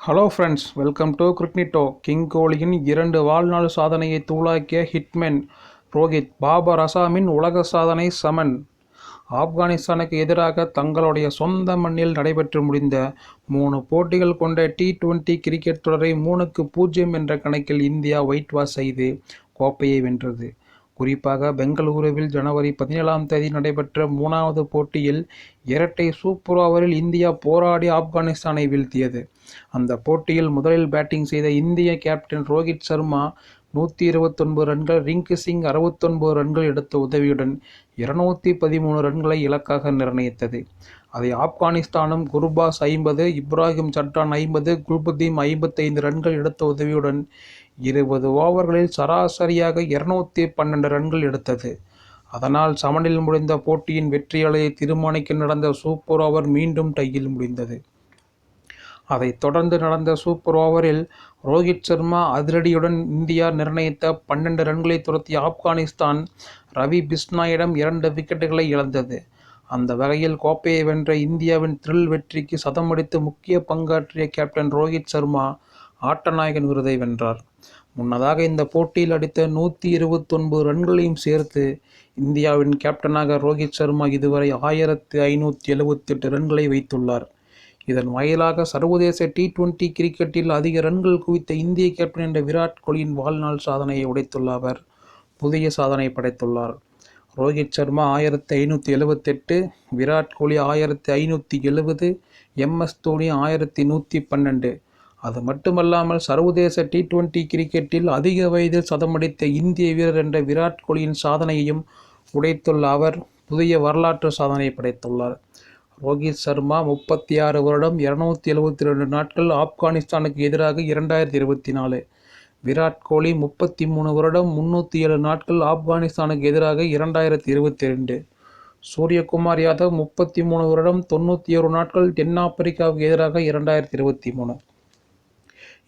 Hello friends, welcome to கிரிக்னிட்டோ. King கோலியின் 2 வாழ்நாள் சாதனையை தூளாக்கிய ஹிட்மேன் ரோஹித். பாபர் அசாமின் உலக சாதனை சமன். ஆப்கானிஸ்தானுக்கு எதிராக தங்களுடைய சொந்த மண்ணில் நடைபெற்று முடிந்த 3 போட்டிகள் கொண்ட T20 கிரிக்கெட் தொடரை 3-0 என்ற கணக்கில் இந்தியா ஒயிட் வாஷ் செய்து கோப்பையை வென்றது. குறிப்பாக பெங்களூருவில் ஜனவரி 17ஆம் தேதி நடைபெற்ற 3வது போட்டியில் இரட்டை சூப்பர் ஓவரில் இந்தியா போராடி ஆப்கானிஸ்தானை வீழ்த்தியது. அந்த போட்டியில் முதலில் பேட்டிங் செய்த இந்திய கேப்டன் ரோஹித் சர்மா 129 ரன்கள், ரிங்கு சிங் 69 ரன்கள் எடுத்த உதவியுடன் 213 ரன்களை இலக்காக நிர்ணயித்தது. அதை ஆப்கானிஸ்தானும் குர்பாஸ் 50, இப்ராஹிம் சட்டான் 50, குல்புதீன் 55 ரன்கள் எடுத்த உதவியுடன் 20 ஓவர்களில் சராசரியாக 212 ரன்கள் எடுத்தது. அதனால் சமனில் முடிந்த போட்டியின் வெற்றியாளரை தீர்மானிக்க நடந்த சூப்பர் ஓவர் மீண்டும் டையில் முடிந்தது. அதைத் தொடர்ந்து நடந்த சூப்பர் ஓவரில் ரோஹித் சர்மா அதிரடியுடன் இந்தியா நிர்ணயித்த 12 ரன்களை துரத்திய ஆப்கானிஸ்தான் ரவி பிஷ்னாயிடம் 2 விக்கெட்டுகளை இழந்தது. அந்த வகையில் கோப்பையை வென்ற இந்தியாவின் த்ரில் வெற்றிக்கு சதமடித்து முக்கிய பங்காற்றிய கேப்டன் ரோஹித் சர்மா ஆட்டநாயகன் விருதை வென்றார். முன்னதாக இந்த போட்டியில் அடித்த 129 ரன்களையும் சேர்த்து இந்தியாவின் கேப்டனாக ரோஹித் சர்மா இதுவரை 1578 ரன்களை வைத்துள்ளார். இதன் வாயிலாக சர்வதேச T20 கிரிக்கெட்டில் அதிக ரன்கள் குவித்த இந்திய கேப்டன் என்ற விராட் கோலியின் வாழ்நாள் சாதனையை உடைத்துள்ள அவர் புதிய சாதனை படைத்துள்ளார். ரோஹித் சர்மா 1578, விராட் கோலி 1570, MS தோனி 1112. அது மட்டுமல்லாமல் சர்வதேச T20 கிரிக்கெட்டில் அதிக வயதில் சதமடித்த இந்திய வீரர் என்ற விராட் கோலியின் சாதனையையும் உடைத்துள்ள அவர் புதிய வரலாற்று சாதனை படைத்துள்ளார். ரோஹித் சர்மா 36 வருடம் 272 நாட்கள் ஆப்கானிஸ்தானுக்கு எதிராக 2024. விராட் கோலி 33 வருடம் 307 நாட்கள் ஆப்கானிஸ்தானுக்கு எதிராக 2022. சூரியகுமார் யாதவ் 33 வருடம் 91 நாட்கள் தென்னாப்பிரிக்காவுக்கு எதிராக 2023.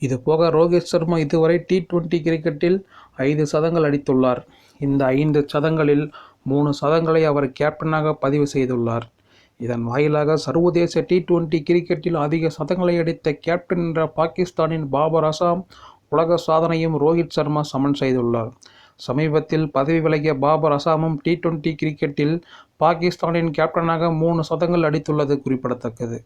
இதுபோக ரோஹித் சர்மா இதுவரை T20 கிரிக்கெட்டில் 5 சதங்கள் அடித்துள்ளார். இந்த 5 சதங்களில் 3 சதங்களை அவர் கேப்டனாக பதிவு செய்துள்ளார். இதன் வாயிலாக சர்வதேச T20 கிரிக்கெட்டில் அதிக சதங்களை அடித்த கேப்டன் என்ற பாகிஸ்தானின் பாபர் அசாம் உலக சாதனையும் ரோஹித் சர்மா சமன் செய்துள்ளார். சமீபத்தில் பதவி விலகிய பாபர் அசாமும் T20 கிரிக்கெட்டில் பாகிஸ்தானின் கேப்டனாக 3 சதங்கள் அடித்துள்ளது குறிப்பிடத்தக்கது.